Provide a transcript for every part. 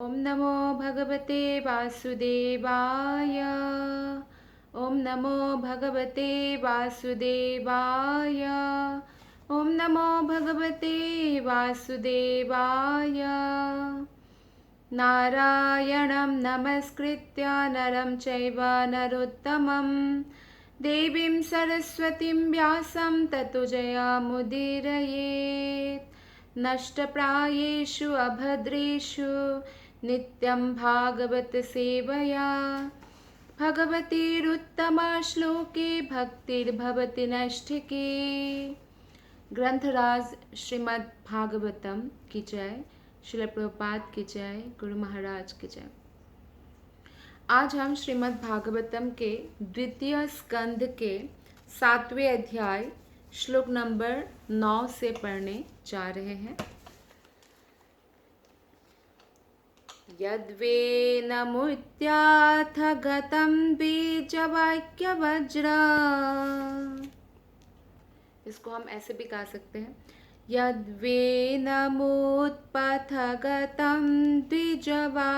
ॐ नमो भगवते वासुदेवाय। ॐ नमो भगवते वासुदेवाय। ॐ नमो भगवते वासुदेवाय। नारायणं नमस्कृत्य नरं चैव नरोत्तमं देवीं सरस्वतीं व्यासं ततो जयमुदीरयेत्। नष्टप्रायेषु अभद्रेषु नित्यं भागवत सेवया भगवतीरुत्तमा श्लोके भक्तिर्भवति नैष्ठिकी। ग्रंथराज श्रीमद् भागवतम की जय, श्रील प्रभुपाद की जय, गुरु महाराज की जय। आज हम श्रीमद् भागवतम के द्वितीय स्कंद के 7वें अध्याय श्लोक नंबर 9 से पढ़ने जा रहे हैं। यद्वेनमुत्याथ गतं बीजवाक्यवज्र, इसको हम ऐसे भी गा सकते हैं, यद्वेनमुत्पथ गतं द्विजवाक्यवज्र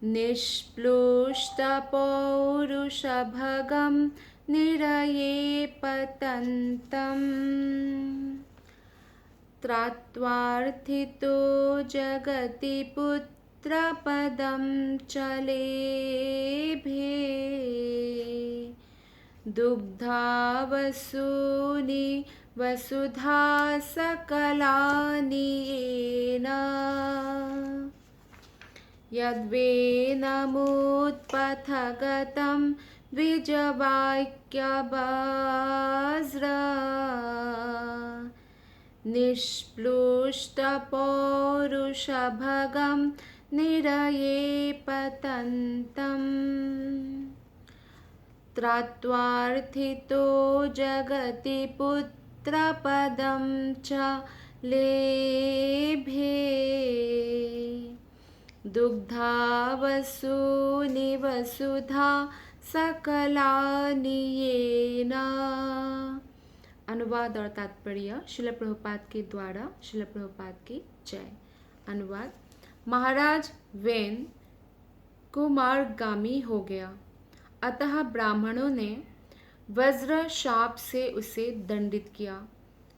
निष्प्लुष्टपौरुषभगं निरये पतन्तम् त्रात्वार्थितो जगति पुत्रपदं चलेभे दुग्धावसूनि वसुधा सकलानि येन यद्वेनमुत्पथ गतं द्विजवाक्यवज्र निष्प्लुष्टपौरुषभगं निरये पतन्तम् त्रात्वार्थितो जगति पुत्रपदं च लेभे दुग्धावसूनि वसुधा सकलानि येन। अनुवाद और तात्पर्य श्रील प्रभुपाद के द्वारा, श्रील प्रभुपाद की जय। अनुवाद। महाराज वेन कुमारगामी हो गया, अतः ब्राह्मणों ने वज्र शाप से उसे दंडित किया।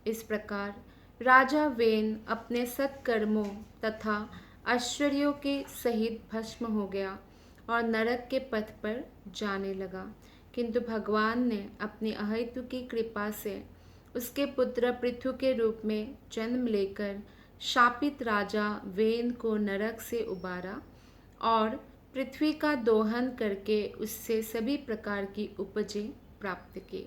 इस प्रकार राजा वेन अपने सत्कर्मों तथा ऐश्वर्यों के सहित भस्म हो गया और नरक के पथ पर जाने लगा। किंतु भगवान ने अपनी अहेतु की कृपा से उसके पुत्र पृथु के रूप में जन्म लेकर शापित राजा वेन को नरक से उबारा और पृथ्वी का दोहन करके उससे सभी प्रकार की उपजें प्राप्त की।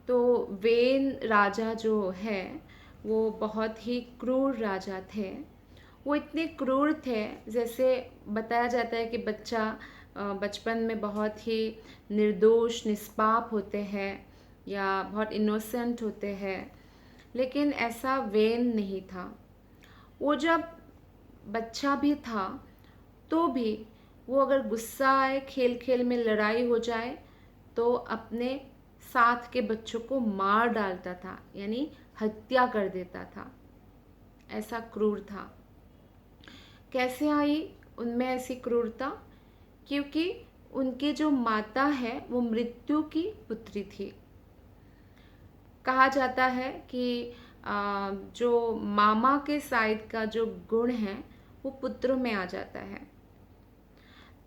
तो वेन राजा जो है वो बहुत ही क्रूर राजा थे। वो इतने क्रूर थे, जैसे बताया जाता है कि बच्चा बचपन में बहुत ही निर्दोष निष्पाप होते हैं या बहुत इनोसेंट होते हैं, लेकिन ऐसा वेन नहीं था। वो जब बच्चा भी था तो भी वो अगर गुस्सा आए, खेल खेल में लड़ाई हो जाए तो अपने साथ के बच्चों को मार डालता था, यानी हत्या कर देता था। ऐसा क्रूर था। कैसे आई उनमें ऐसी क्रूरता? क्योंकि उनकी जो माता है वो मृत्यु की पुत्री थी। कहा जाता है कि जो मामा के साइड का जो गुण है वो पुत्रों में आ जाता है।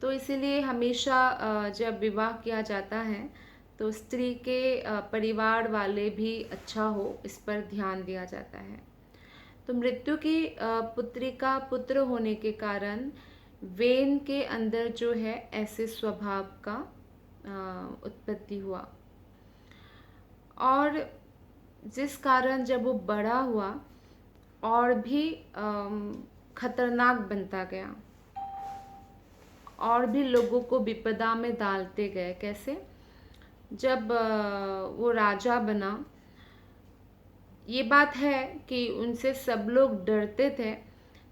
तो इसीलिए हमेशा जब विवाह किया जाता है तो स्त्री के परिवार वाले भी अच्छा हो, इस पर ध्यान दिया जाता है। तो मृत्यु की पुत्री का पुत्र होने के कारण वेन के अंदर जो है ऐसे स्वभाव का उत्पत्ति हुआ, और जिस कारण जब वो बड़ा हुआ और भी खतरनाक बनता गया और भी लोगों को विपदा में डालते गए। कैसे? जब वो राजा बना, ये बात है कि उनसे सब लोग डरते थे,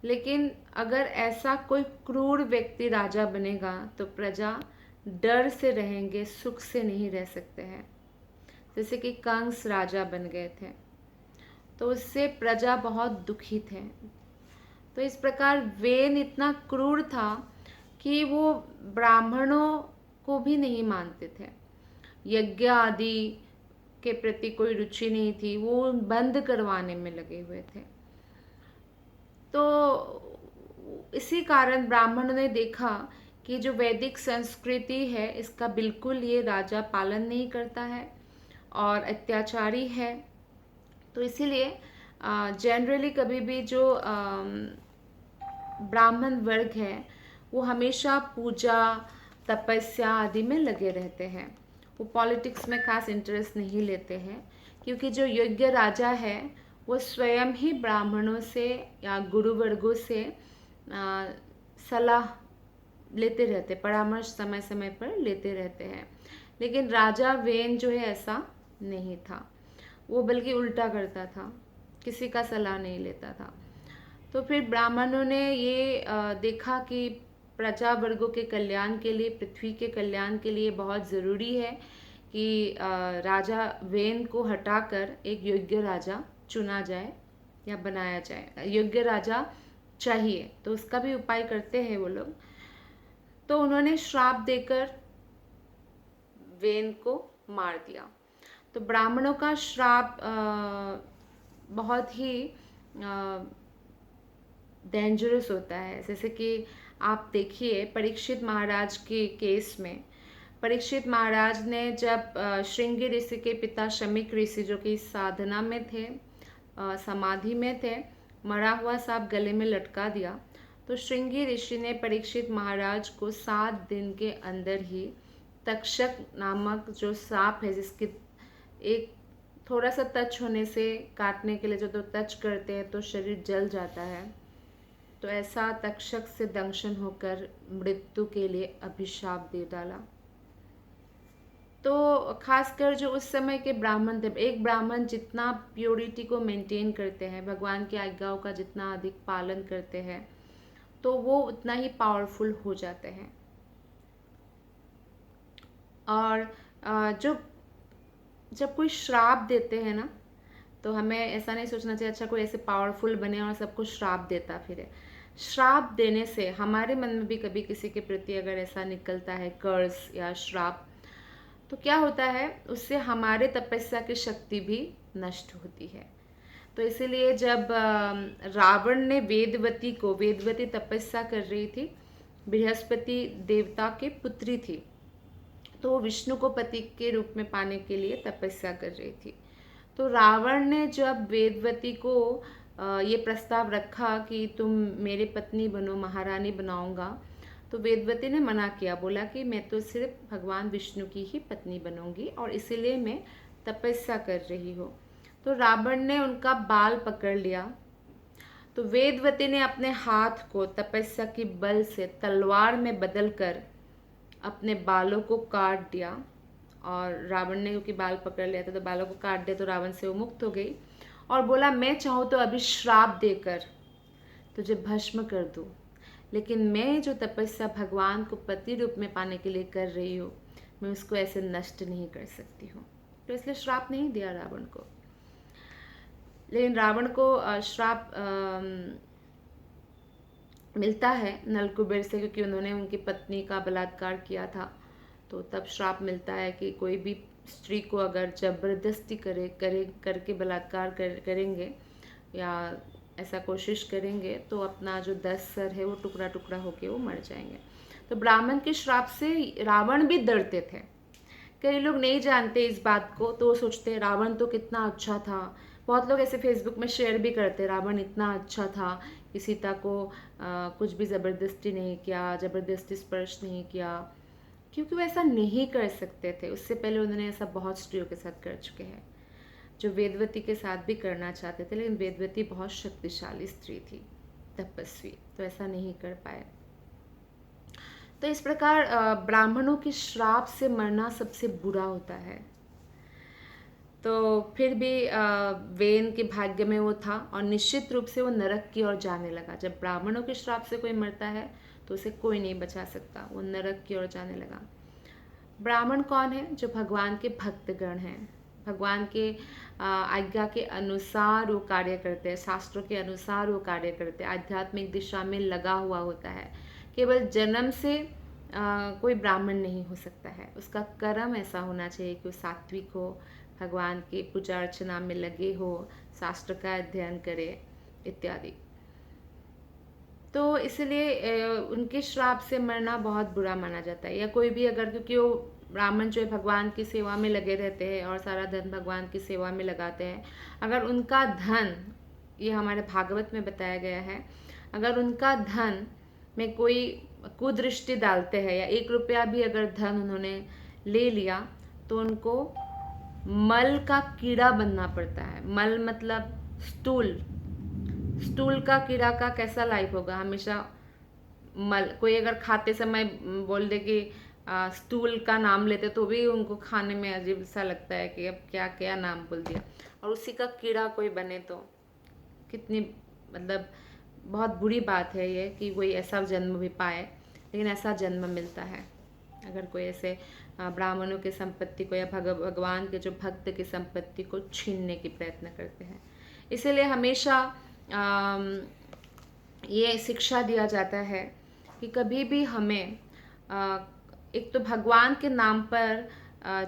लेकिन अगर ऐसा कोई क्रूर व्यक्ति राजा बनेगा तो प्रजा डर से रहेंगे, सुख से नहीं रह सकते हैं। जैसे कि कंस राजा बन गए थे। तो उससे प्रजा बहुत दुखी थे। तो इस प्रकार वेन इतना क्रूर था कि वो ब्राह्मणों को भी नहीं मानते थे। यज्ञ आदि के प्रति कोई रुचि नहीं थी, वो बंद करवाने में लगे हुए थे। तो इसी कारण ब्राह्मणों ने देखा कि जो वैदिक संस्कृति है इसका बिल्कुल ये राजा पालन नहीं करता है और अत्याचारी है। तो इसीलिए जनरली कभी भी जो ब्राह्मण वर्ग है वो हमेशा पूजा तपस्या आदि में लगे रहते हैं। वो पॉलिटिक्स में खास इंटरेस्ट नहीं लेते हैं, क्योंकि जो योग्य राजा है वो स्वयं ही ब्राह्मणों से या गुरु वर्गों से सलाह लेते रहते, परामर्श समय समय पर लेते रहते हैं। लेकिन राजा वेन जो है ऐसा नहीं था, वो बल्कि उल्टा करता था, किसी का सलाह नहीं लेता था। तो फिर ब्राह्मणों ने ये देखा कि प्रजा वर्गों के कल्याण के लिए, पृथ्वी के कल्याण के लिए बहुत ज़रूरी है कि राजा वेन को हटाकर एक योग्य राजा चुना जाए या बनाया जाए। योग्य राजा चाहिए, तो उसका भी उपाय करते हैं वो लोग। तो उन्होंने श्राप देकर वेन को मार दिया। तो ब्राह्मणों का श्राप बहुत ही डेंजरस होता है। जैसे कि आप देखिए परीक्षित महाराज के केस में, परीक्षित महाराज ने जब श्रृंगी ऋषि के पिता शमीक ऋषि जो कि साधना में थे, समाधि में थे, मरा हुआ सांप गले में लटका दिया। तो श्रृंगी ऋषि ने परीक्षित महाराज को 7 दिन के अंदर ही तक्षक नामक जो सांप है, जिसके एक थोड़ा सा टच होने से काटने के लिए जो तो टच करते हैं तो शरीर जल जाता है, तो ऐसा तक्षक से दंशन होकर मृत्यु के लिए अभिशाप दे डाला। तो खासकर जो उस समय के ब्राह्मण थे, एक ब्राह्मण जितना प्योरिटी को मेंटेन करते हैं, भगवान की आज्ञाओं का जितना अधिक पालन करते हैं, तो वो उतना ही पावरफुल हो जाते हैं। और जब कोई श्राप देते हैं ना, तो हमें ऐसा नहीं सोचना चाहिए अच्छा कोई ऐसे पावरफुल बने और सबको श्राप देता फिरे। श्राप देने से हमारे मन में भी कभी किसी के प्रति अगर ऐसा निकलता है कर्स या श्राप, तो क्या होता है, उससे हमारे तपस्या की शक्ति भी नष्ट होती है। तो इसीलिए जब रावण ने वेदवती तपस्या कर रही थी, बृहस्पति देवता की पुत्री थी, तो वो विष्णु को पति के रूप में पाने के लिए तपस्या कर रही थी। तो रावण ने जब वेदवती को ये प्रस्ताव रखा कि तुम मेरी पत्नी बनो, महारानी बनाऊंगा, तो वेदवती ने मना किया, बोला कि मैं तो सिर्फ भगवान विष्णु की ही पत्नी बनूंगी और इसीलिए मैं तपस्या कर रही हूँ। तो रावण ने उनका बाल पकड़ लिया। तो वेदवती ने अपने हाथ को तपस्या की बल से तलवार में बदलकर अपने बालों को काट दिया। और रावण ने क्योंकि बाल पकड़ लिया था तो बालों को काट दिया, तो रावण से वो मुक्त हो गई और बोला मैं चाहूँ तो अभी श्राप देकर तुझे भस्म कर दूँ, लेकिन मैं जो तपस्या भगवान को पति रूप में पाने के लिए कर रही हूँ, मैं उसको ऐसे नष्ट नहीं कर सकती हूँ। तो इसलिए श्राप नहीं दिया रावण को। लेकिन रावण को श्राप मिलता है नल कुबेर से, क्योंकि उन्होंने उनकी पत्नी का बलात्कार किया था। तो तब श्राप मिलता है कि कोई भी स्त्री को अगर जबरदस्ती करके बलात्कार करेंगे या ऐसा कोशिश करेंगे, तो अपना जो 10 सर है वो टुकड़ा टुकड़ा होके वो मर जाएंगे। तो ब्राह्मण के श्राप से रावण भी डरते थे। कई लोग नहीं जानते इस बात को, तो वो सोचते हैं रावण तो कितना अच्छा था। बहुत लोग ऐसे फेसबुक में शेयर भी करते, रावण इतना अच्छा था, सीता को कुछ भी ज़बरदस्ती नहीं किया, ज़बरदस्ती स्पर्श नहीं किया, क्योंकि वो ऐसा नहीं कर सकते थे। उससे पहले उन्होंने ऐसा बहुत स्त्रियों के साथ कर चुके हैं, जो वेदवती के साथ भी करना चाहते थे, लेकिन वेदवती बहुत शक्तिशाली स्त्री थी, तपस्वी, तो ऐसा नहीं कर पाए। तो इस प्रकार ब्राह्मणों के श्राप से मरना सबसे बुरा होता है। तो फिर भी वेन के भाग्य में वो था और निश्चित रूप से वो नरक की ओर जाने लगा। जब ब्राह्मणों के श्राप से कोई मरता है तो उसे कोई नहीं बचा सकता, वो नरक की ओर जाने लगा। ब्राह्मण कौन है? जो भगवान के भक्तगण हैं, भगवान के आज्ञा के अनुसार वो कार्य करते हैं, शास्त्रों के अनुसार वो कार्य करते हैं, आध्यात्मिक दिशा में लगा हुआ होता है। केवल जन्म से कोई ब्राह्मण नहीं हो सकता है, उसका कर्म ऐसा होना चाहिए कि वो सात्विक हो, भगवान की पूजा अर्चना में लगे हो, शास्त्र का अध्ययन करे इत्यादि। तो इसलिए उनके श्राप से मरना बहुत बुरा माना जाता है। या कोई भी अगर, क्योंकि वो ब्राह्मण जो है भगवान की सेवा में लगे रहते हैं और सारा धन भगवान की सेवा में लगाते हैं, अगर उनका धन, ये हमारे भागवत में बताया गया है, अगर उनका धन में कोई कुदृष्टि डालते हैं या 1 रुपया भी अगर धन उन्होंने ले लिया तो उनको मल का कीड़ा बनना पड़ता है। मल मतलब स्टूल, स्टूल का कीड़ा का कैसा लाइफ होगा, हमेशा मल। कोई अगर खाते समय बोल दे कि स्टूल का नाम लेते तो भी उनको खाने में अजीब सा लगता है कि अब क्या क्या नाम बोल दिया। और उसी का कीड़ा कोई बने तो कितनी, मतलब बहुत बुरी बात है ये कि कोई ऐसा जन्म भी पाए, लेकिन ऐसा जन्म मिलता है। अगर कोई ऐसे ब्राह्मणों की संपत्ति को या भगवान के जो भक्त की संपत्ति को छीनने की प्रयत्न करते हैं। इसीलिए हमेशा ये शिक्षा दिया जाता है कि कभी भी हमें एक तो भगवान के नाम पर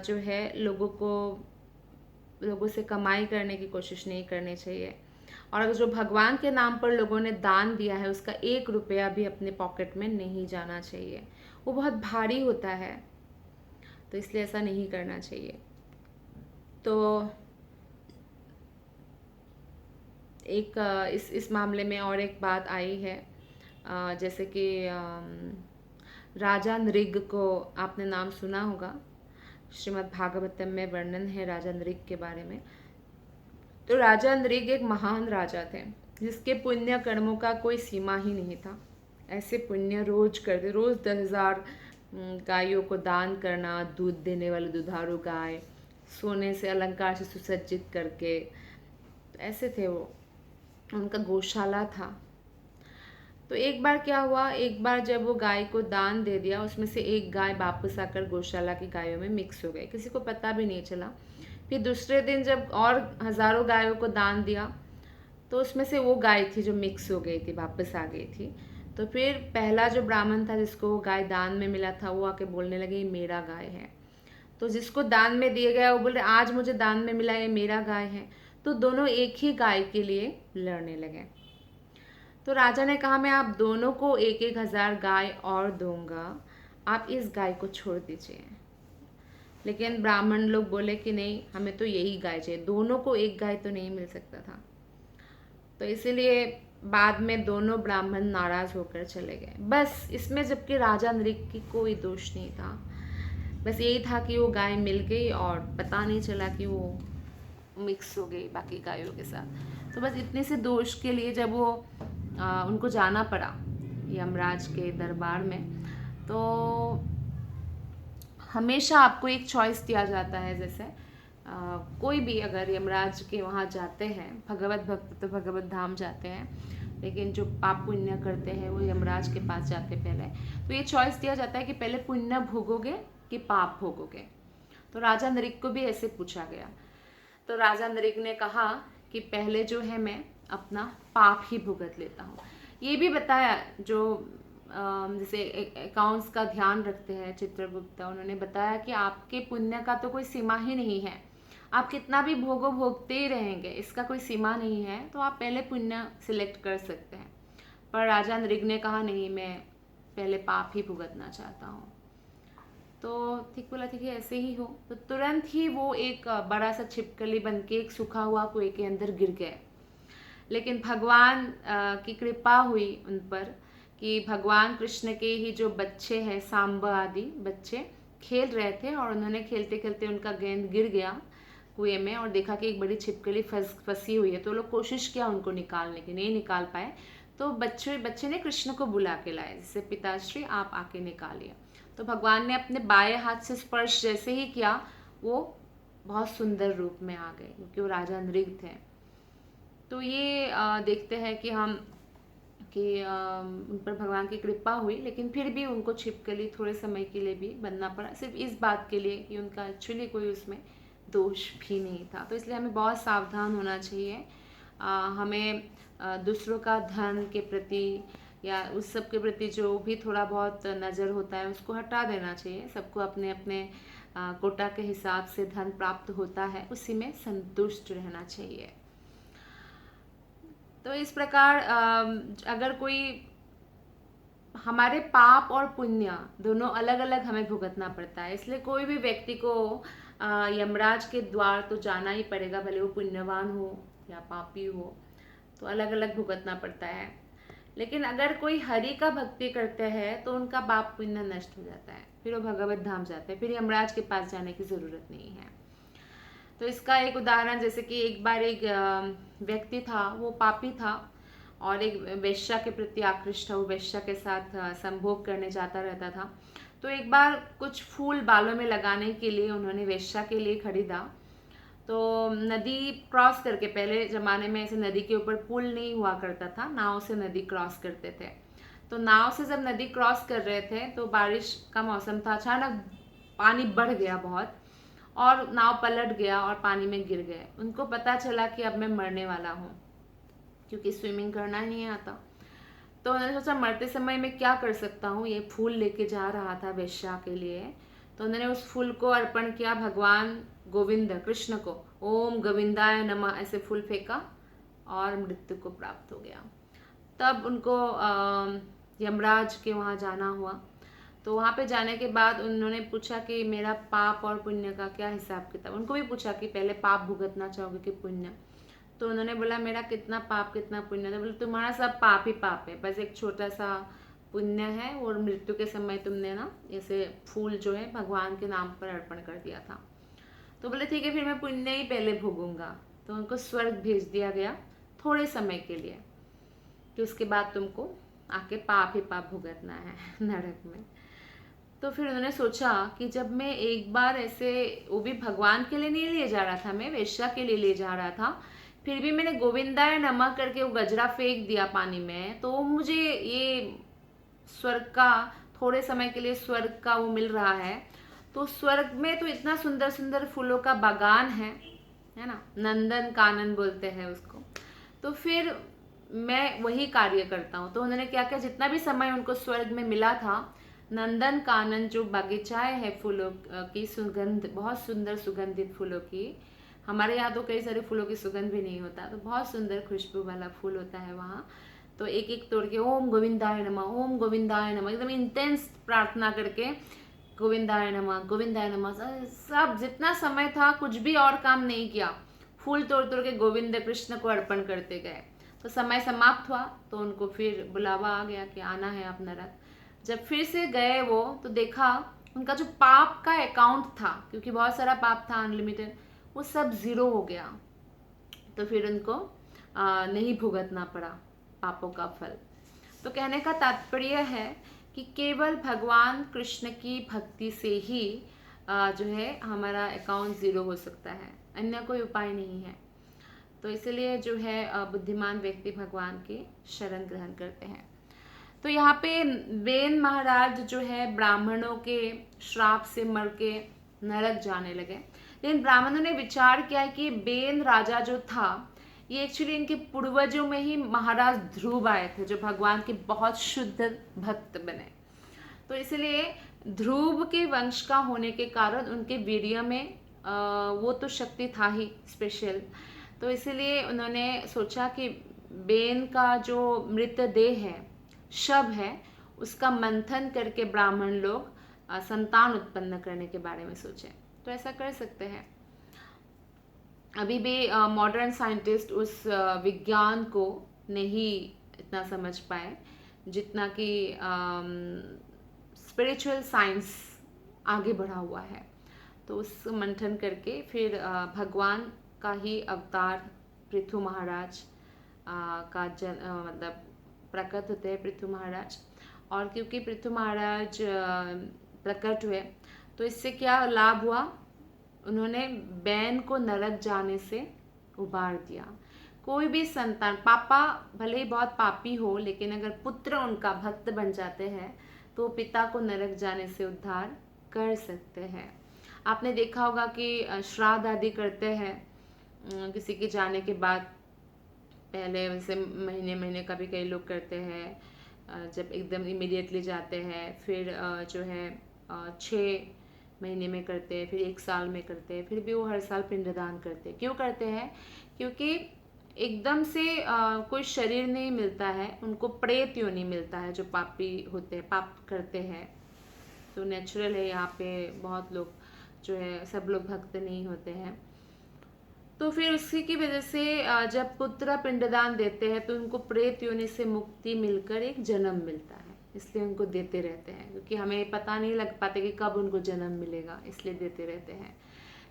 जो है लोगों से कमाई करने की कोशिश नहीं करनी चाहिए। और अगर जो भगवान के नाम पर लोगों ने दान दिया है उसका 1 रुपया भी अपने पॉकेट में नहीं जाना चाहिए, वो बहुत भारी होता है, तो इसलिए ऐसा नहीं करना चाहिए। तो एक इस मामले में और एक बात आई है, जैसे कि राजा नृग को आपने नाम सुना होगा, श्रीमद् भागवतम में वर्णन है राजा नृग के बारे में। तो राजा नृग एक महान राजा थे जिसके पुण्य कर्मों का कोई सीमा ही नहीं था। ऐसे पुण्य रोज करते, रोज 10,000 गायों को दान करना, दूध देने वाले दुधारू गाय, सोने से अलंकार से सुसज्जित करके, ऐसे थे वो, उनका गौशाला था। तो एक बार क्या हुआ, एक बार जब वो गाय को दान दे दिया, उसमें से एक गाय वापस आकर गौशाला की गायों में मिक्स हो गई, किसी को पता भी नहीं चला। फिर दूसरे दिन जब और हज़ारों गायों को दान दिया तो उसमें से वो गाय थी जो मिक्स हो गई थी, वापस आ गई थी। तो फिर पहला जो ब्राह्मण था जिसको वो गाय दान में मिला था, वो आके बोलने लगे ये मेरा गाय है। तो जिसको दान में दिया गया वो बोल रहे आज मुझे दान में मिला, ये मेरा गाय है। तो दोनों एक ही गाय के लिए लड़ने लगे। तो राजा ने कहा मैं आप दोनों को 1,000 गाय और दूंगा, आप इस गाय को छोड़ दीजिए। लेकिन ब्राह्मण लोग बोले कि नहीं, हमें तो यही गाय चाहिए, दोनों को एक गाय तो नहीं मिल सकता था। तो इसीलिए बाद में दोनों ब्राह्मण नाराज होकर चले गए। बस इसमें जबकि राजा नृग की कोई दोष नहीं था, बस यही था कि वो गाय मिल गई और पता नहीं चला कि वो मिक्स हो गई बाकी गायों के साथ। तो बस इतने से दोष के लिए जब वो उनको जाना पड़ा यमराज के दरबार में, तो हमेशा आपको एक चॉइस दिया जाता है। जैसे कोई भी अगर यमराज के वहाँ जाते हैं, भगवत भक्त तो भगवत धाम जाते हैं, लेकिन जो पाप पुण्य करते हैं वो यमराज के पास जाते पहले। तो ये चॉइस दिया जाता है कि पहले पुण्य भोगोगे कि पाप भोगोगे। तो राजा नृग को भी ऐसे पूछा गया। तो राजा नृग ने कहा कि पहले जो है मैं अपना पाप ही भुगत लेता हूँ। ये भी बताया जो जैसे अकाउंट्स का ध्यान रखते हैं चित्रगुप्त, उन्होंने बताया कि आपके पुण्य का तो कोई सीमा ही नहीं है, आप कितना भी भोगते ही रहेंगे, इसका कोई सीमा नहीं है। तो आप पहले पुण्य सिलेक्ट कर सकते हैं। पर राजा नृग ने कहा नहीं, मैं पहले पाप ही भुगतना चाहता हूँ। तो ठीक बोला, ठीक है ऐसे ही हो। तो तुरंत ही वो एक बड़ा सा छिपकली बन के एक सूखा हुआ कुएं के अंदर गिर गए। लेकिन भगवान की कृपा हुई उन पर कि भगवान कृष्ण के ही जो बच्चे हैं, सांब आदि बच्चे खेल रहे थे और उन्होंने खेलते खेलते उनका गेंद गिर गया कुएं में और देखा कि एक बड़ी छिपकली फंसी हुई है। तो लोग कोशिश किया उनको निकालने की, नहीं निकाल पाए। तो बच्चे ने कृष्ण को बुला के लाए, जिससे पिताश्री आप आके निकालिए। तो भगवान ने अपने बाएं हाथ से स्पर्श जैसे ही किया, वो बहुत सुंदर रूप में आ गए, क्योंकि वो राजा नृग थे। तो ये देखते हैं कि हम कि उन पर भगवान की कृपा हुई, लेकिन फिर भी उनको छिपकली थोड़े समय के लिए भी बनना पड़ा, सिर्फ इस बात के लिए कि उनका एक्चुअली कोई उसमें दोष भी नहीं था। तो इसलिए हमें बहुत सावधान होना चाहिए। हमें दूसरों का धन के प्रति या उस सब के प्रति जो भी थोड़ा बहुत नज़र होता है उसको हटा देना चाहिए। सबको अपने अपने कोटा के हिसाब से धन प्राप्त होता है, उसी में संतुष्ट रहना चाहिए। तो इस प्रकार अगर कोई हमारे पाप और पुण्य दोनों अलग अलग हमें भुगतना पड़ता है, इसलिए कोई भी व्यक्ति को यमराज के द्वार तो जाना ही पड़ेगा, भले वो पुण्यवान हो या पापी हो, तो अलग अलग भुगतना पड़ता है। लेकिन अगर कोई हरि का भक्ति करते हैं तो उनका पाप पुण्य नष्ट हो जाता है, फिर वो भगवत धाम जाते हैं, फिर यमराज के पास जाने की ज़रूरत नहीं है। तो इसका एक उदाहरण, जैसे कि एक बार एक व्यक्ति था, वो पापी था और एक वेश्या के प्रति आकृष्ट था। वो वेश्या के साथ संभोग करने जाता रहता था। तो एक बार कुछ फूल बालों में लगाने के लिए उन्होंने वेश्या के लिए खरीदा। तो नदी क्रॉस करके, पहले ज़माने में ऐसे नदी के ऊपर पुल नहीं हुआ करता था, नाव से नदी क्रॉस करते थे। तो नाव से जब नदी क्रॉस कर रहे थे तो बारिश का मौसम था, अचानक पानी बढ़ गया बहुत और नाव पलट गया और पानी में गिर गए। उनको पता चला कि अब मैं मरने वाला हूँ, क्योंकि स्विमिंग करना नहीं आता। तो उन्होंने सोचा मरते समय मैं क्या कर सकता हूँ, ये फूल लेके जा रहा था वेश्या के लिए। तो उन्होंने उस फूल को अर्पण किया भगवान गोविंद कृष्ण को, ओम गोविंदाय नमः ऐसे फूल फेंका और मृत्यु को प्राप्त हो गया। तब उनको यमराज के वहाँ जाना हुआ। तो वहाँ पे जाने के बाद उन्होंने पूछा कि मेरा पाप और पुण्य का क्या हिसाब किताब। उनको भी पूछा कि पहले पाप भुगतना चाहोगे कि पुण्य। तो उन्होंने बोला मेरा कितना पाप कितना पुण्य। तो बोले तुम्हारा सब पाप ही पाप है, बस एक छोटा सा पुण्य है, और मृत्यु के समय तुमने ना ऐसे फूल जो है भगवान के नाम पर अर्पण कर दिया था। तो बोले ठीक है, फिर मैं पुण्य ही पहले भोगूंगा। तो उनको स्वर्ग भेज दिया गया थोड़े समय के लिए, कि उसके बाद तुमको आके पाप ही पाप भुगतना है नरक में। तो फिर उन्होंने सोचा कि जब मैं एक बार ऐसे, वो भी भगवान के लिए नहीं ले जा रहा था, मैं वेश्या के लिए ले जा रहा था, फिर भी मैंने गोविंदाय नमः करके वो गजरा फेंक दिया पानी में, तो मुझे ये स्वर्ग का, थोड़े समय के लिए स्वर्ग का वो मिल रहा है। तो स्वर्ग में तो इतना सुंदर सुंदर फूलों का बागान है ना, नंदन कानन बोलते हैं उसको। तो फिर मैं वही कार्य करता हूँ। तो उन्होंने क्या किया, जितना भी समय उनको स्वर्ग में मिला था, नंदन कानन जो बगीचाएं है फूलों की, सुगंध बहुत सुंदर सुगंधित फूलों की, हमारे यहाँ तो कई सारे फूलों की सुगंध भी नहीं होता, तो बहुत सुंदर खुशबू वाला फूल होता है वहाँ। तो एक एक तोड़ के ओम गोविंदाय नमः, ओम गोविंदाय नमः, एकदम इंटेंस प्रार्थना करके गोविंदाय नमः, सब जितना समय था कुछ भी और काम नहीं किया, फूल तोड़ तोड़ के गोविंद कृष्ण को अर्पण करते गए। तो समय समाप्त हुआ तो उनको फिर बुलावा आ गया कि आना है आप नरक। जब फिर से गए वो, तो देखा उनका जो पाप का अकाउंट था, क्योंकि बहुत सारा पाप था अनलिमिटेड, वो सब ज़ीरो हो गया। तो फिर उनको नहीं भुगतना पड़ा पापों का फल। तो कहने का तात्पर्य है कि केवल भगवान कृष्ण की भक्ति से ही जो है हमारा अकाउंट ज़ीरो हो सकता है, अन्य कोई उपाय नहीं है। तो इसलिए जो है बुद्धिमान व्यक्ति भगवान के शरण ग्रहण करते हैं। तो यहाँ पे वेन महाराज जो है ब्राह्मणों के श्राप से मर के नरक जाने लगे। लेकिन ब्राह्मणों ने विचार किया कि बेन राजा जो था, ये एक्चुअली इनके पूर्वजों में ही महाराज ध्रुव आए थे, जो भगवान के बहुत शुद्ध भक्त बने। तो इसलिए ध्रुव के वंश का होने के कारण उनके वीर्य में वो तो शक्ति था ही स्पेशल। तो इसलिए उन्होंने सोचा कि बेन का जो मृतदेह है, शव है, उसका मंथन करके ब्राह्मण लोग संतान उत्पन्न करने के बारे में सोचे। तो ऐसा कर सकते हैं। अभी भी मॉडर्न साइंटिस्ट उस विज्ञान को नहीं इतना समझ पाए जितना कि स्पिरिचुअल साइंस आगे बढ़ा हुआ है। तो उस मंथन करके फिर भगवान का ही अवतार पृथु महाराज का मतलब प्रकट होते हैं पृथु महाराज। और क्योंकि पृथु महाराज प्रकट हुए तो इससे क्या लाभ हुआ, उन्होंने बैन को नरक जाने से उबार दिया। कोई भी संतान, पापा भले ही बहुत पापी हो, लेकिन अगर पुत्र उनका भक्त बन जाते हैं तो पिता को नरक जाने से उद्धार कर सकते हैं। आपने देखा होगा कि श्राद्ध आदि करते हैं किसी के जाने के बाद। पहले वैसे महीने महीने का भी कई लोग करते हैं, जब एकदम इमीडिएटली जाते हैं, फिर जो है 6 महीने में करते हैं, फिर 1 साल में करते हैं, फिर भी वो हर साल पिंडदान करते हैं। क्यों करते हैं? क्योंकि एकदम से कोई शरीर नहीं मिलता है उनको, प्रेत योनि मिलता है जो पापी होते हैं, पाप करते हैं। तो नेचुरल है, यहाँ पे बहुत लोग जो है, सब लोग भक्त नहीं होते हैं। तो फिर उसी की वजह से जब पुत्र पिंडदान देते हैं तो उनको प्रेत योनि से मुक्ति मिलकर एक जन्म मिलता है, इसलिए उनको देते रहते हैं। क्योंकि हमें पता नहीं लग पाता कि कब उनको जन्म मिलेगा, इसलिए देते रहते हैं।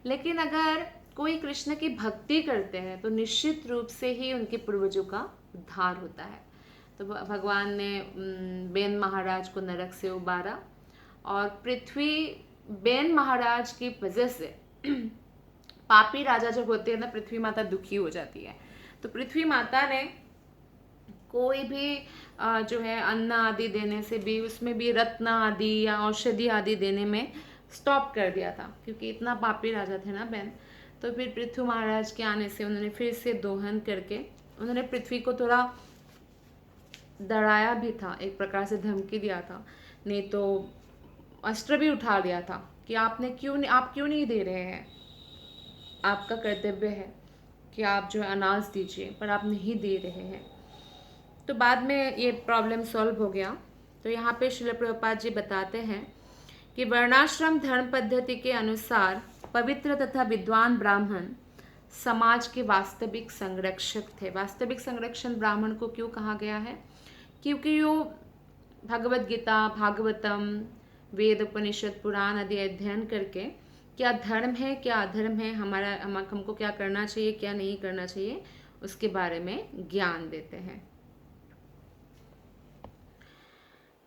लेकिन अगर कोई कृष्ण की भक्ति करते हैं तो निश्चित रूप से ही उनके पूर्वजों का उद्धार होता है। तो भगवान ने बेन महाराज को नरक से उबारा, और पृथ्वी बेन महाराज की वजह से पापी राजा जब होते हैं ना, पृथ्वी माता दुखी हो जाती है। तो पृथ्वी माता ने कोई भी जो है अन्न आदि देने से भी, उसमें भी रत्न आदि या औषधि आदि देने में स्टॉप कर दिया था, क्योंकि इतना पापी राजा थे ना बेन। तो फिर पृथ्वी महाराज के आने से उन्होंने फिर से दोहन करके उन्होंने पृथ्वी को थोड़ा डराया भी था, एक प्रकार से धमकी दिया था, नहीं तो अस्त्र भी उठा लिया था कि आप क्यों नहीं दे रहे हैं, आपका कर्तव्य है कि आप जो है अनाज दीजिए, पर आप नहीं दे रहे हैं। तो बाद में ये प्रॉब्लम सॉल्व हो गया। तो यहाँ पे श्रील प्रभुपाद जी बताते हैं कि वर्णाश्रम धर्म पद्धति के अनुसार पवित्र तथा विद्वान ब्राह्मण समाज के वास्तविक संरक्षक थे। वास्तविक संरक्षण ब्राह्मण को क्यों कहा गया है? क्योंकि वो भगवत गीता, भागवतम, वेद, उपनिषद, पुराण आदि अध्ययन करके क्या धर्म है, क्या अधर्म है, हमको क्या करना चाहिए, क्या नहीं करना चाहिए, उसके बारे में ज्ञान देते हैं।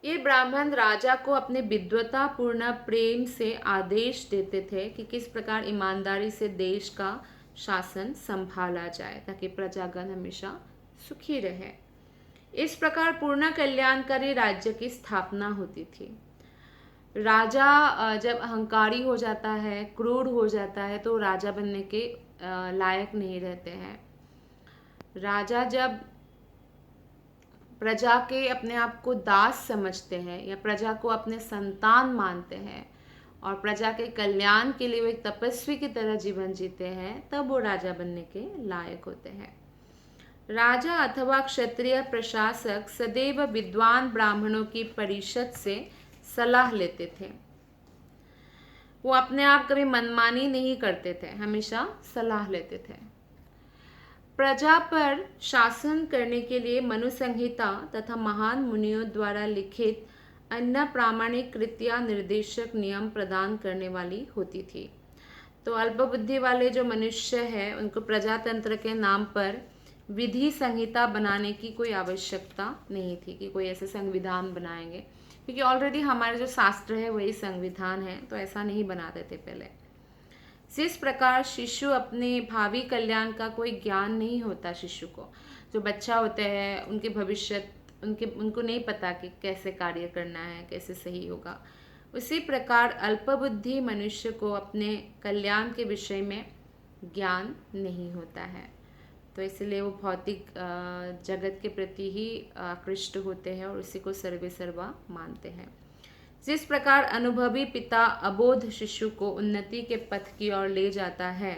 ये ब्राह्मण राजा को अपने विद्वता पूर्ण प्रेम से आदेश देते थे कि किस प्रकार ईमानदारी से देश का शासन संभाला जाए ताकि प्रजागण हमेशा सुखी रहे। इस प्रकार पूर्ण कल्याणकारी राज्य की स्थापना होती थी। राजा जब अहंकारी हो जाता है, क्रूर हो जाता है, तो राजा बनने के लायक नहीं रहते हैं। राजा जब प्रजा के अपने आप को दास समझते हैं या प्रजा को अपने संतान मानते हैं और प्रजा के कल्याण के लिए वो एक तपस्वी की तरह जीवन जीते हैं, तब वो राजा बनने के लायक होते हैं। राजा अथवा क्षत्रिय प्रशासक सदैव विद्वान ब्राह्मणों की परिषद से सलाह लेते थे। वो अपने आप कभी मनमानी नहीं करते थे, हमेशा सलाह लेते थे। प्रजा पर शासन करने के लिए मनु संहिता तथा महान मुनियों द्वारा लिखित अन्य प्रामाणिक कृत्या निर्देशक नियम प्रदान करने वाली होती थी। तो अल्पबुद्धि वाले जो मनुष्य हैं उनको प्रजातंत्र के नाम पर विधि संहिता बनाने की कोई आवश्यकता नहीं थी कि कोई ऐसे संविधान बनाएंगे, क्योंकि ऑलरेडी हमारे जो शास्त्र है वही संविधान है, तो ऐसा नहीं बनाते थे पहले। जिस प्रकार शिशु अपने भावी कल्याण का कोई ज्ञान नहीं होता, शिशु को जो बच्चा होते हैं उनके भविष्य उनको नहीं पता कि कैसे कार्य करना है, कैसे सही होगा, उसी प्रकार अल्पबुद्धि मनुष्य को अपने कल्याण के विषय में ज्ञान नहीं होता है। तो इसलिए वो भौतिक जगत के प्रति ही आकृष्ट होते हैं और उसी को सर्वे सर्वा मानते हैं। जिस प्रकार अनुभवी पिता अबोध शिशु को उन्नति के पथ की ओर ले जाता है,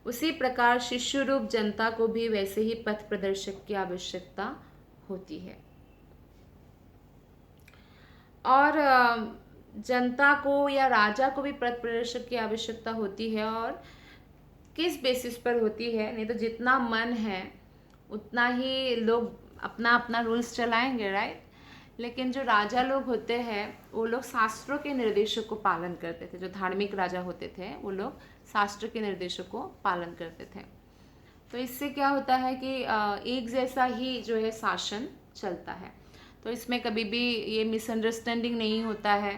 उसी प्रकार शिशु रूप जनता को भी वैसे ही पथ प्रदर्शक की आवश्यकता होती है। और जनता को या राजा को भी पथ प्रदर्शक की आवश्यकता होती है। और किस बेसिस पर होती है? नहीं तो जितना मन है उतना ही लोग अपना अपना रूल्स चलाएंगे, राइट। लेकिन जो राजा लोग होते हैं वो लोग शास्त्रों के निर्देशों को पालन करते थे। जो धार्मिक राजा होते थे वो लोग शास्त्र के निर्देशों को पालन करते थे। तो इससे क्या होता है कि एक जैसा ही जो है शासन चलता है। तो इसमें कभी भी ये मिसअंडरस्टैंडिंग नहीं होता है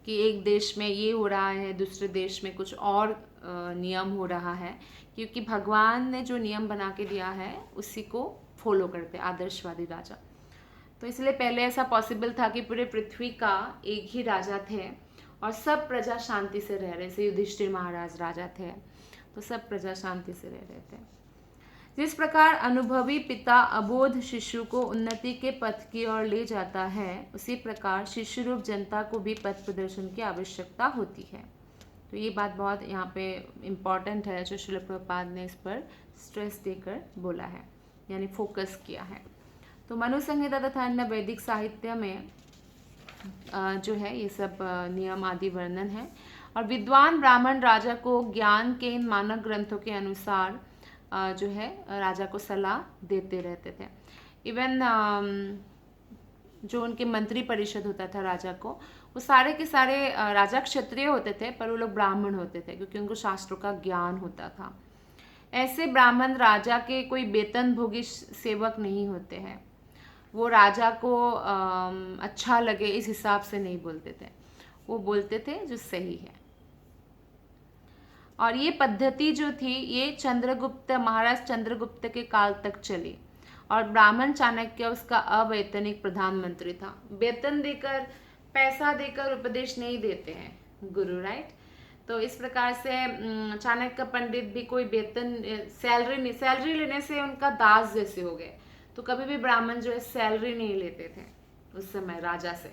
कि एक देश में ये हो रहा है, दूसरे देश में कुछ और नियम हो रहा है, क्योंकि भगवान ने जो नियम बना के दिया है उसी को फॉलो करते आदर्शवादी राजा। तो इसलिए पहले ऐसा पॉसिबल था कि पूरे पृथ्वी का एक ही राजा थे और सब प्रजा शांति से रह रहे। जैसे युधिष्ठिर महाराज राजा थे तो सब प्रजा शांति से रह रहे थे। जिस प्रकार अनुभवी पिता अबोध शिशु को उन्नति के पथ की ओर ले जाता है, उसी प्रकार शिशु रूप जनता को भी पथ प्रदर्शन की आवश्यकता होती है। तो ये बात बहुत यहाँ पे इम्पॉर्टेंट है, जो श्रील प्रभुपाद ने इस पर स्ट्रेस देकर बोला है, यानी फोकस किया है। तो मनु संहिता तथा अन्य वैदिक साहित्य में जो है ये सब नियम आदि वर्णन है। और विद्वान ब्राह्मण राजा को ज्ञान के इन मानक ग्रंथों के अनुसार जो है राजा को सलाह देते रहते थे। इवन जो उनके मंत्री परिषद होता था राजा को, वो सारे के सारे राजा क्षत्रिय होते थे, पर वो लोग ब्राह्मण होते थे क्योंकि उनको शास्त्रों का ज्ञान होता था। ऐसे ब्राह्मण राजा के कोई वेतन भोगी सेवक नहीं होते हैं। वो राजा को अच्छा लगे इस हिसाब से नहीं बोलते थे, वो बोलते थे जो सही है। और ये पद्धति जो थी ये चंद्रगुप्त, महाराज चंद्रगुप्त के काल तक चली। और ब्राह्मण चाणक्य उसका अवैतनिक प्रधानमंत्री था। वेतन देकर, पैसा देकर उपदेश नहीं देते हैं गुरु, राइट। तो इस प्रकार से चाणक्य पंडित भी कोई वेतन, सैलरी लेने से उनका दास जैसे हो गए। तो कभी भी ब्राह्मण जो है सैलरी नहीं लेते थे उस समय राजा से,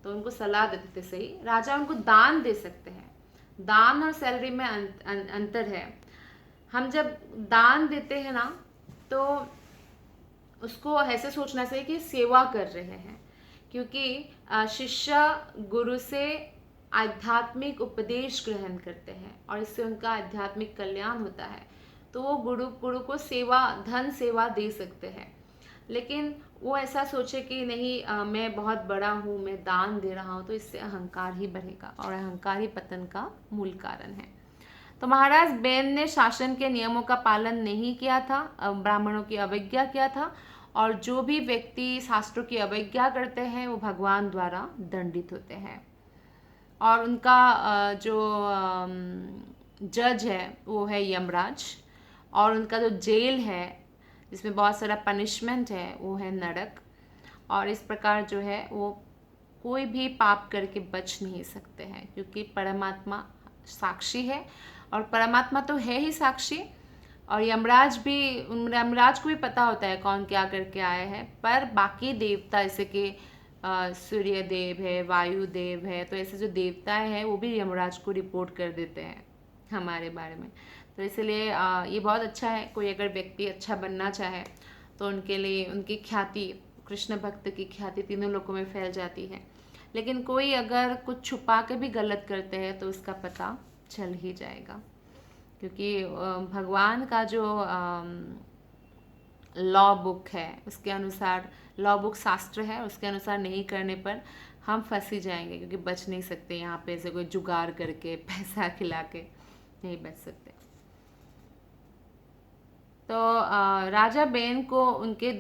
तो उनको सलाह देते थे सही। राजा उनको दान दे सकते हैं, दान और सैलरी में अंतर है। हम जब दान देते हैं ना, तो उसको ऐसे सोचना चाहिए कि सेवा कर रहे हैं, क्योंकि शिष्य गुरु से आध्यात्मिक उपदेश ग्रहण करते हैं और इससे उनका आध्यात्मिक कल्याण होता है। तो वो गुरु को सेवा, धन सेवा दे सकते हैं। लेकिन वो ऐसा सोचे कि नहीं मैं बहुत बड़ा हूँ, मैं दान दे रहा हूँ, तो इससे अहंकार ही बढ़ेगा और अहंकार ही पतन का मूल कारण है। तो महाराज बेन ने शासन के नियमों का पालन नहीं किया था, ब्राह्मणों की अवज्ञा किया था, और जो भी व्यक्ति शास्त्रों की अवज्ञा करते हैं वो भगवान द्वारा दंडित होते हैं। और उनका जो जज है वो है यमराज, और उनका जो जेल है जिसमें बहुत सारा पनिशमेंट है वो है नरक। और इस प्रकार जो है वो कोई भी पाप करके बच नहीं सकते हैं, क्योंकि परमात्मा साक्षी है, और परमात्मा तो है ही साक्षी। और यमराज को भी पता होता है कौन क्या करके आए हैं, पर बाकी देवता जैसे कि सूर्य देव है, वायु देव है, तो ऐसे जो देवताएं हैं वो भी यमराज को रिपोर्ट कर देते हैं हमारे बारे में। तो इसलिए ये बहुत अच्छा है। कोई अगर व्यक्ति अच्छा बनना चाहे तो उनके लिए उनकी ख्याति, कृष्ण भक्त की ख्याति तीनों लोगों में फैल जाती है। लेकिन कोई अगर कुछ छुपा के भी गलत करते हैं तो उसका पता चल ही जाएगा, क्योंकि भगवान का जो लॉ बुक है उसके अनुसार, लॉ बुक शास्त्र है, उसके अनुसार नहीं करने पर हम फंस ही जाएंगे, क्योंकि बच नहीं सकते यहाँ पे। ऐसे कोई जुगाड़ करके पैसा खिला के नहीं बच सकते। तो राजा बेन को उनके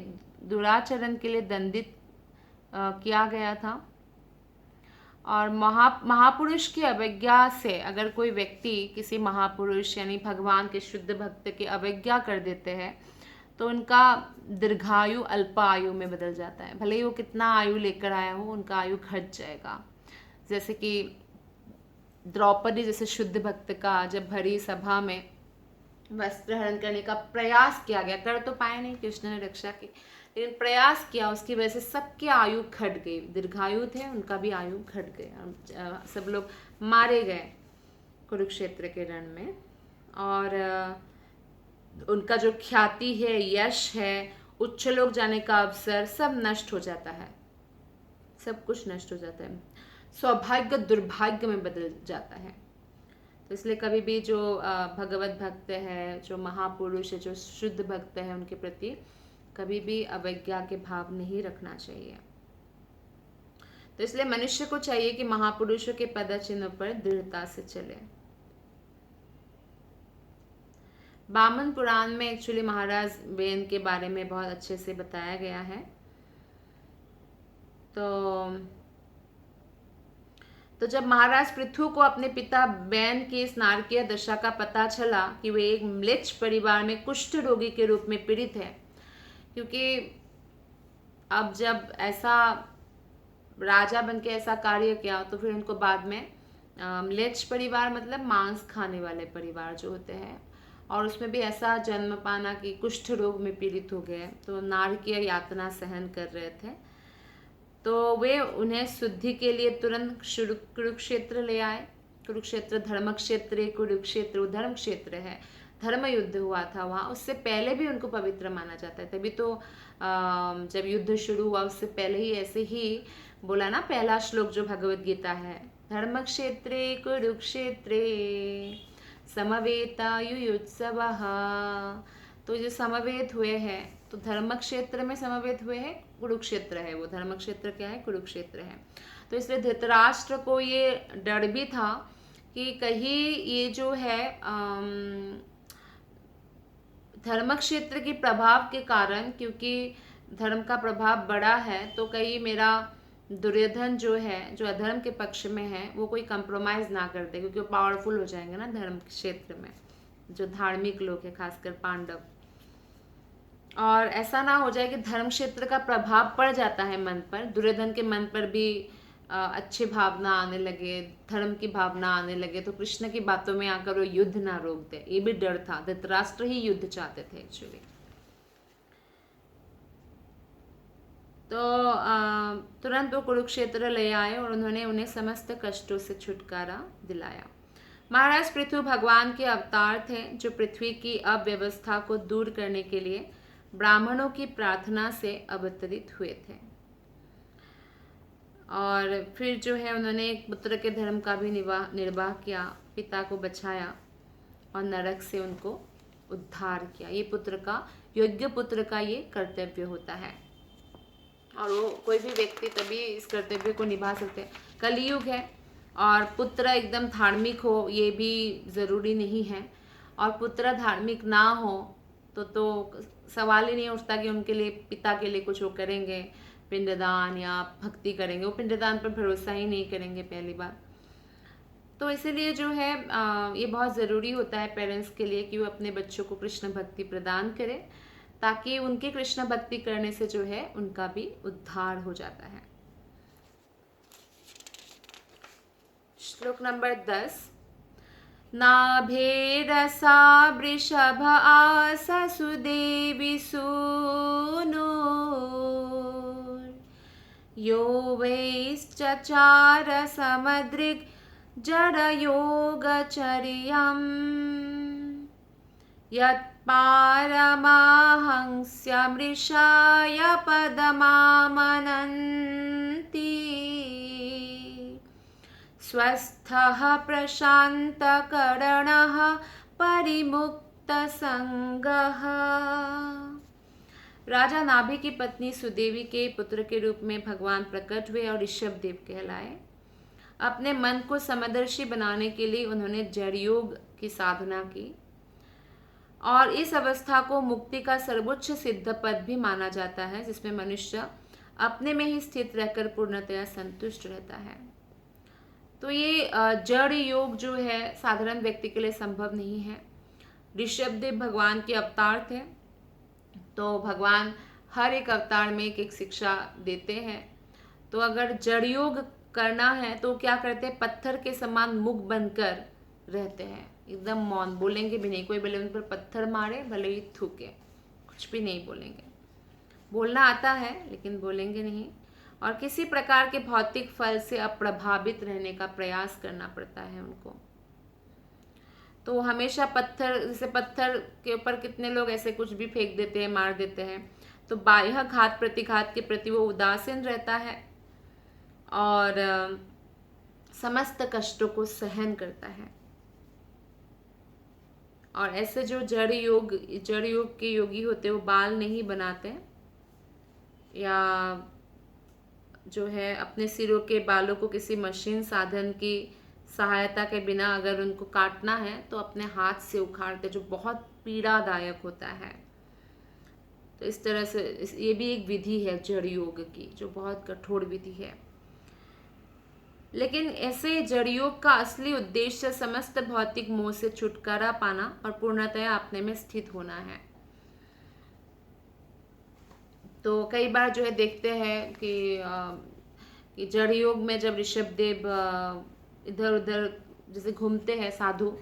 दुराचरण के लिए दंडित किया गया था। और महापुरुष की अवज्ञा से अगर कोई व्यक्ति किसी महापुरुष यानी भगवान के शुद्ध भक्त की अवज्ञा कर देते हैं तो उनका दीर्घायु अल्पायु में बदल जाता है। भले ही वो कितना आयु लेकर आया हो, उनका आयु घट जाएगा। जैसे कि द्रौपदी जैसे शुद्ध भक्त का जब भरी सभा में वस्त्र हरण करने का प्रयास किया गया, कर तो पाए नहीं, कृष्ण ने रक्षा की, लेकिन प्रयास किया, उसकी वजह से सबकी आयु घट गई। दीर्घायु थे उनका भी आयु घट गया, सब लोग मारे गए कुरुक्षेत्र के रण में। और उनका जो ख्याति है, यश है, उच्च लोक जाने का अवसर, सब नष्ट हो जाता है, सब कुछ नष्ट हो जाता है, सौभाग्य दुर्भाग्य में बदल जाता है। तो इसलिए कभी भी जो भगवत भक्त है, जो महापुरुष है, जो शुद्ध भक्त है, उनके प्रति कभी भी अवज्ञा के भाव नहीं रखना चाहिए। तो इसलिए मनुष्य को चाहिए कि महापुरुषों के पदचिन्हों पर दृढ़ता से चले। वामन पुराण में एक्चुअली महाराज बेन के बारे में बहुत अच्छे से बताया गया है। तो जब महाराज पृथु को अपने पिता बैन की इस नारकीय दशा का पता चला कि वे एक म्लेच्छ परिवार में कुष्ठ रोगी के रूप में पीड़ित है, क्योंकि अब जब ऐसा राजा बन के ऐसा कार्य किया तो फिर उनको बाद में म्लेच्छ परिवार मतलब मांस खाने वाले परिवार जो होते हैं, और उसमें भी ऐसा जन्म पाना कि कुष्ठ रोग में पीड़ित हो गए, तो नारकीय यातना सहन कर रहे थे। तो वे उन्हें शुद्धि के लिए तुरंत कुरुक्षेत्र ले आए। कुरुक्षेत्र धर्म क्षेत्र, कुरुक्षेत्र वो धर्म क्षेत्र है, धर्म युद्ध हुआ था वहाँ। उससे पहले भी उनको पवित्र माना जाता है, तभी तो जब युद्ध शुरू हुआ उससे पहले ही ऐसे ही बोला ना, पहला श्लोक जो भगवत गीता है, धर्म क्षेत्रे कुरुक्षेत्रे समवेतायुयुत्सवः। तो जो समवेत हुए हैं, तो धर्म क्षेत्र में समवेत हुए हैं, कुरुक्षेत्र है वो, धर्म क्षेत्र क्या है, कुरुक्षेत्र है। तो इसलिए धृतराष्ट्र को ये डर भी था कि कहीं ये जो है धर्म क्षेत्र के प्रभाव के कारण, क्योंकि धर्म का प्रभाव बड़ा है, तो कहीं मेरा दुर्योधन जो है, जो अधर्म के पक्ष में है, वो कोई कंप्रोमाइज ना कर दे, क्योंकि वो पावरफुल हो जाएंगे ना धर्म क्षेत्र में, जो धार्मिक लोग हैं, खासकर पांडव। और ऐसा ना हो जाए कि धर्म क्षेत्र का प्रभाव पड़ जाता है मन पर, दुर्योधन के मन पर भी अच्छी भावना आने लगे, धर्म की भावना आने लगे, तो कृष्ण की बातों में आकर वो युद्ध ना रोक दे, ये भी डर था। धृतराष्ट्र ही युद्ध चाहते थे एक्चुअली। तो तुरंत वो कुरुक्षेत्र ले आए और उन्होंने उन्हें समस्त कष्टों से छुटकारा दिलाया। महाराज पृथु भगवान के अवतार थे, जो पृथ्वी की अव्यवस्था को दूर करने के लिए ब्राह्मणों की प्रार्थना से अवतरित हुए थे। और फिर जो है उन्होंने एक पुत्र के धर्म का भी निर्वाह किया, पिता को बचाया और नरक से उनको उद्धार किया। ये पुत्र का, योग्य पुत्र का ये कर्तव्य होता है, और वो कोई भी व्यक्ति तभी इस कर्तव्य को निभा सकते हैं। कलयुग है और पुत्र एकदम धार्मिक हो ये भी ज़रूरी नहीं है, और पुत्र धार्मिक ना हो तो सवाल ही नहीं उठता कि उनके लिए, पिता के लिए कुछ वो करेंगे, पिंडदान या भक्ति करेंगे। वो पिंडदान पर भरोसा ही नहीं करेंगे पहली बात। तो इसीलिए जो है ये बहुत ज़रूरी होता है पेरेंट्स के लिए कि वो अपने बच्चों को कृष्ण भक्ति प्रदान करें, ताकि उनकी कृष्ण भक्ति करने से जो है उनका भी उद्धार हो जाता है। श्लोक नंबर 10। नाभेरसा वृषभ आससुदेवी सूनो यो वैश्चचार समदृक् जडयोगचर्यम् यत्पारमाहंस्यमृषाय पदमामनन्ति स्वस्थः प्रशान्तकरणः परिमुक्तसंगः। राजा नाभि की पत्नी सुदेवी के पुत्र के रूप में भगवान प्रकट हुए और ऋषभ देव कहलाए। अपने मन को समदर्शी बनाने के लिए उन्होंने जड़ योग की साधना की, और इस अवस्था को मुक्ति का सर्वोच्च सिद्ध पद भी माना जाता है, जिसमें मनुष्य अपने में ही स्थित रहकर पूर्णतया संतुष्ट रहता है। तो ये जड़ योग जो है साधारण व्यक्ति के लिए संभव नहीं है। ऋषभदेव भगवान के अवतार थे, तो भगवान हर एक अवतार में एक एक शिक्षा देते हैं। तो अगर जड़ योग करना है तो क्या करते हैं, पत्थर के समान मुख बनकर रहते हैं, एकदम मौन, बोलेंगे भी नहीं। कोई भले उन पर पत्थर मारे, भले ही थूके, कुछ भी नहीं बोलेंगे। बोलना आता है लेकिन बोलेंगे नहीं, और किसी प्रकार के भौतिक फल से अप्रभावित रहने का प्रयास करना पड़ता है उनको। तो हमेशा पत्थर, जैसे पत्थर के ऊपर कितने लोग ऐसे कुछ भी फेंक देते हैं, मार देते हैं, तो बाह्य घात प्रतिघात के प्रति वो उदासीन रहता है और समस्त कष्टों को सहन करता है। और ऐसे जो जड़ योग के योगी होते हैं, वो बाल नहीं बनाते, या जो है अपने सिरों के बालों को किसी मशीन साधन की सहायता के बिना अगर उनको काटना है तो अपने हाथ से उखाड़ते, जो बहुत पीड़ादायक होता है। तो इस तरह से ये भी एक विधि है जड़ योग की, जो बहुत कठोर विधि है। लेकिन ऐसे जड़ योग का असली उद्देश्य समस्त भौतिक मोह से छुटकारा पाना और पूर्णतया अपने में स्थित होना है। तो कई बार जो है देखते हैं कि जड़ योग में जब ऋषभदेव इधर उधर जैसे घूमते हैं साधु,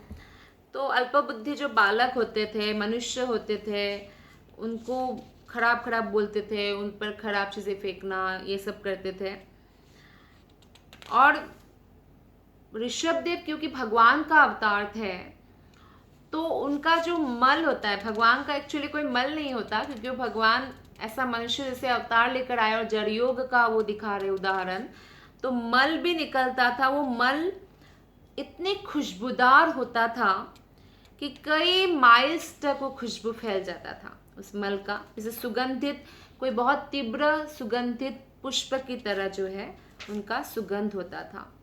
तो अल्पबुद्धि जो बालक होते थे, मनुष्य होते थे, उनको खराब खराब बोलते थे, उन पर खराब चीज़ें फेंकना, ये सब करते थे। और ऋषभदेव क्योंकि भगवान का अवतार थे, तो उनका जो मल होता है, भगवान का एक्चुअली कोई मल नहीं होता, क्योंकि वो भगवान ऐसा मनुष्य जैसे अवतार लेकर आए, और जड़ योग का वो दिखा रहे उदाहरण, तो मल भी निकलता था। वो मल इतनी खुशबूदार होता था कि कई माइल्स तक वो खुशबू फैल जाता था उस मल का, जैसे सुगंधित, कोई बहुत तीव्र सुगंधित पुष्प की तरह जो है उनका सुगंध होता था।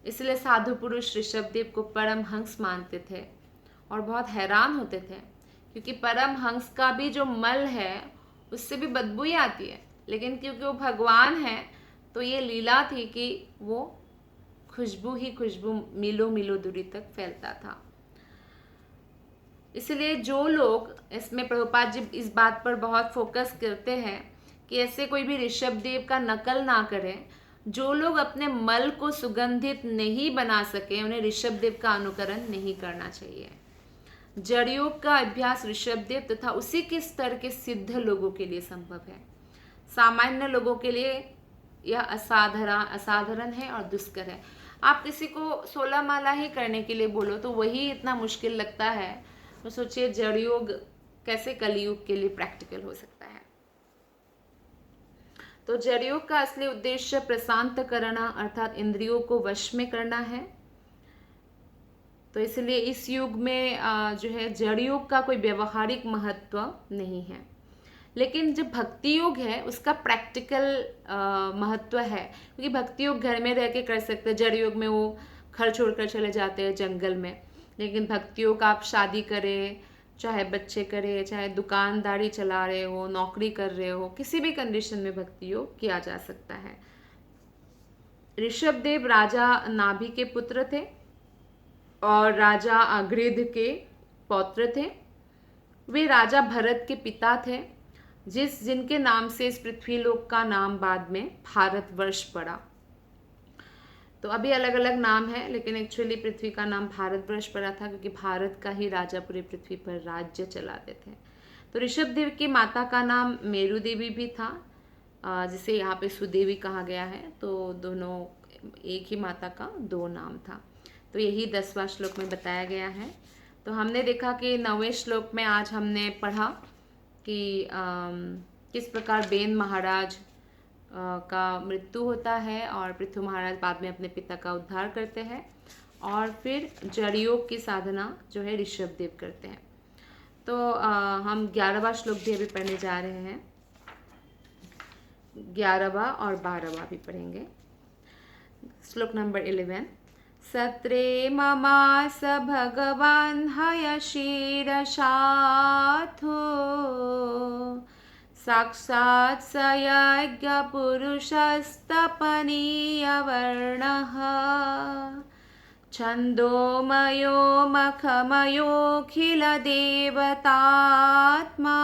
इसलिए साधु पुरुष ऋषभदेव को परम हंस मानते थे और बहुत हैरान होते थे, क्योंकि परम हंस का भी जो मल है उससे भी बदबू ही आती है, लेकिन क्योंकि वो भगवान है तो ये लीला थी कि वो खुशबू ही खुशबू मीलों मीलों दूरी तक फैलता था। इसलिए जो लोग, इसमें प्रभुपाद जी इस बात पर बहुत फोकस करते हैं कि ऐसे कोई भी ऋषभदेव का नकल ना करें। जो लोग अपने मल को सुगंधित नहीं बना सके, उन्हें ऋषभदेव का अनुकरण नहीं करना चाहिए। जड़ योग का अभ्यास ऋषभदेव तथा उसी के स्तर के सिद्ध लोगों के लिए संभव है। सामान्य लोगों के लिए यह असाधारण है और दुष्कर है। आप किसी को 16 माला ही करने के लिए बोलो तो वही इतना मुश्किल लगता है, तो सोचिए जड़ योग कैसे कलयुग के लिए प्रैक्टिकल हो सकता है। तो जड़ योग का असली उद्देश्य प्रशांत करना अर्थात इंद्रियों को वश में करना है। तो इसलिए इस युग में जो है जड़ योग का कोई व्यवहारिक महत्व नहीं है, लेकिन जो भक्ति योग है उसका प्रैक्टिकल महत्व है, क्योंकि भक्ति योग घर में रह के कर सकते हैं। जड़ योग में वो घर छोड़कर चले जाते हैं जंगल में, लेकिन भक्ति योग आप शादी करें, चाहे बच्चे करें, चाहे दुकानदारी चला रहे हो, नौकरी कर रहे हो, किसी भी कंडीशन में भक्ति योग किया जा सकता है। ऋषभदेव राजा नाभि के पुत्र थे और राजा अग्रिध के पौत्र थे। वे राजा भरत के पिता थे, जिनके नाम से इस पृथ्वीलोक का नाम बाद में भारतवर्ष पड़ा। तो अभी अलग अलग नाम है, लेकिन एक्चुअली पृथ्वी का नाम भारतवर्ष पड़ा था, क्योंकि भारत का ही राजा पूरी पृथ्वी पर राज्य चलाते थे। तो ऋषभदेव की माता का नाम मेरु देवी भी था, जिसे यहाँ पे सुदेवी कहा गया है। तो दोनों, एक ही माता का दो नाम था। तो यही 10वां श्लोक में बताया गया है। तो हमने देखा कि 9वें श्लोक में आज हमने पढ़ा कि किस प्रकार बेन महाराज का मृत्यु होता है और पृथु महाराज बाद में अपने पिता का उद्धार करते हैं, और फिर जड़ योग की साधना जो है ऋषभदेव करते हैं। तो हम 11वां श्लोक भी अभी पढ़ने जा रहे हैं, 11वां और 12वां भी पढ़ेंगे। श्लोक नंबर 11। सत्रे ममास भगवान् हयशीरशाथो साक्षात् स यज्ञपुरुषस्तपनीयवर्णः छन्दोमयो मखमयोऽखिलदेवतात्मा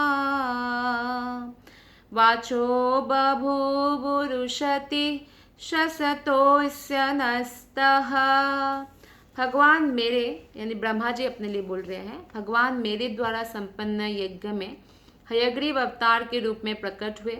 वाचो बभूवुरुषति शसतोस्य नस्तः। भगवान मेरे, यानी ब्रह्मा जी अपने लिए बोल रहे हैं, भगवान मेरे द्वारा संपन्न यज्ञ में हयग्रीव अवतार के रूप में प्रकट हुए।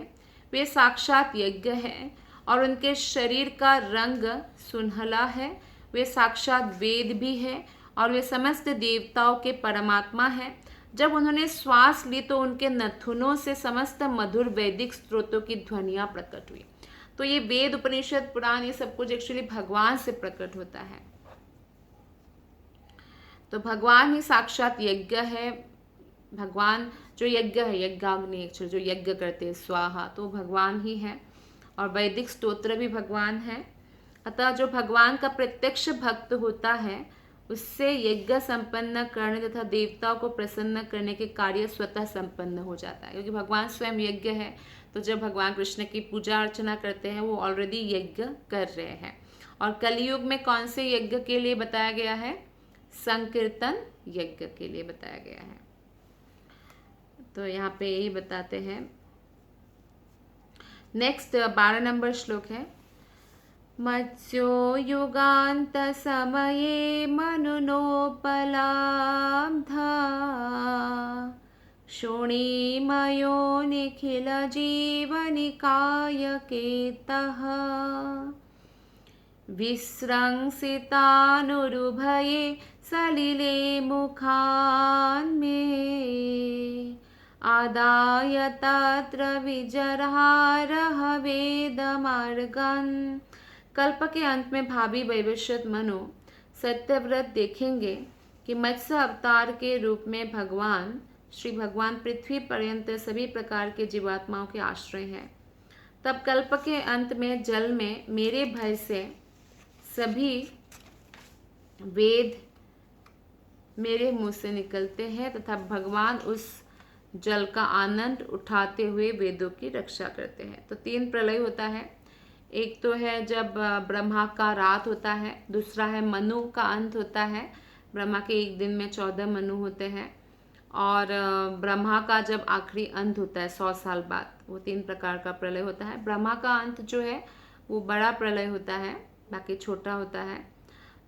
वे साक्षात यज्ञ हैं और उनके शरीर का रंग सुनहला है। वे साक्षात वेद भी हैं और वे समस्त देवताओं के परमात्मा हैं। जब उन्होंने श्वास ली तो उनके नथुनों से समस्त मधुर वैदिक स्त्रोतों की ध्वनियाँ प्रकट हुई। तो ये वेद, उपनिषद, पुराण, ये सब कुछ एक्चुअली भगवान से प्रकट होता है। तो भगवान ही साक्षात यज्ञ है। भगवान जो यज्ञ है, यज्ञाग्नि एक्चुअली जो यज्ञ करते हैं स्वाहा, तो भगवान ही है, और वैदिक स्तोत्र भी भगवान है। अतः जो भगवान का प्रत्यक्ष भक्त होता है उससे यज्ञ संपन्न करने तथा देवताओं को प्रसन्न करने के कार्य स्वतः संपन्न हो जाता है, क्योंकि भगवान स्वयं यज्ञ है। तो जब भगवान कृष्ण की पूजा अर्चना करते हैं वो ऑलरेडी यज्ञ कर रहे हैं। और कलयुग में कौन से यज्ञ के लिए बताया गया है? संकीर्तन यज्ञ के लिए बताया गया है। तो यहाँ पे यही बताते हैं। नेक्स्ट 12 नंबर श्लोक है। मत्स्यो युगान्तसमये मनुनोपलब्धा शोणिमयो निखिलजीवनिकायकेतः विस्रंसितानुरुभये सलिले मुखान्मे आदाय तत्र विजहारः वेदमार्गन्। कल्प के अंत में भावी वैवस्वत मनु सत्यव्रत देखेंगे कि मत्स्य अवतार के रूप में भगवान श्री भगवान पृथ्वी पर्यंत सभी प्रकार के जीवात्माओं के आश्रय हैं। तब कल्प के अंत में जल में मेरे भय से सभी वेद मेरे मुंह से निकलते हैं तथा भगवान उस जल का आनंद उठाते हुए वेदों की रक्षा करते हैं। तो 3 प्रलय होता है। एक तो है जब ब्रह्मा का रात होता है, दूसरा है मनु का अंत होता है, ब्रह्मा के एक दिन में 14 मनु होते हैं, और ब्रह्मा का जब आखिरी अंत होता है 100 साल बाद, वो 3 प्रकार का प्रलय होता है। ब्रह्मा का अंत जो है वो बड़ा प्रलय होता है, बाकी छोटा होता है।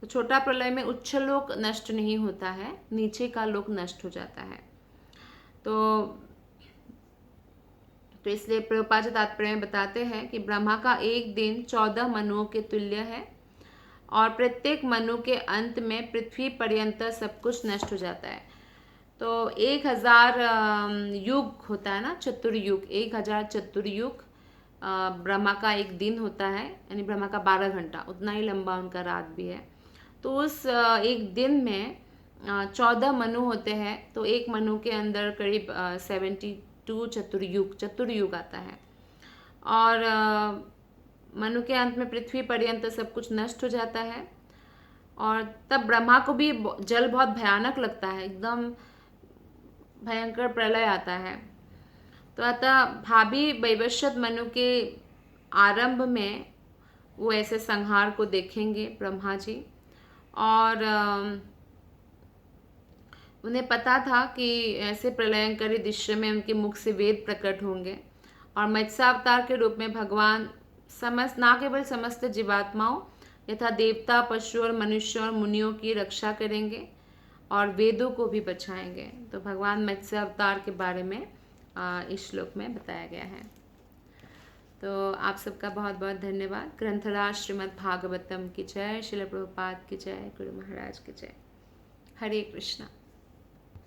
तो छोटा प्रलय में उच्च लोक नष्ट नहीं होता है, नीचे का लोक नष्ट हो जाता है। तो इसलिए प्रभुपाद जी तात्पर्य में बताते हैं कि ब्रह्मा का एक दिन 14 मनुओं के तुल्य है और प्रत्येक मनु के अंत में पृथ्वी पर्यंत सब कुछ नष्ट हो जाता है। तो 1000 युग होता है ना, चतुर्युग, 1000 चतुर्युग ब्रह्मा का एक दिन होता है, यानी ब्रह्मा का 12 घंटा, उतना ही लंबा उनका रात भी है। तो उस एक दिन में 14 मनु होते हैं, तो एक मनु के अंदर करीब 72 चतुर्युग आता है। और मनु के अंत में पृथ्वी पर्यंत सब कुछ नष्ट हो जाता है। और तब ब्रह्मा को भी जल बहुत भयानक लगता है, एकदम भयंकर प्रलय आता है। तो अतः भाभी वैवस्वत मनु के आरंभ में वो ऐसे संहार को देखेंगे ब्रह्मा जी, और उन्हें पता था कि ऐसे प्रलयंकारी दृश्य में उनके मुख से वेद प्रकट होंगे और मत्स्यावतार के रूप में भगवान समस्त, ना केवल समस्त जीवात्माओं यथा देवता, पशु और मनुष्य और मुनियों की रक्षा करेंगे और वेदों को भी बचाएंगे। तो भगवान मत्स्य अवतार के बारे में इस श्लोक में बताया गया है। तो आप सबका बहुत बहुत धन्यवाद। ग्रंथराज श्रीमद् भागवतम की जय, श्रील प्रभुपाद की जय, गुरु महाराज की जय। हरे कृष्णा।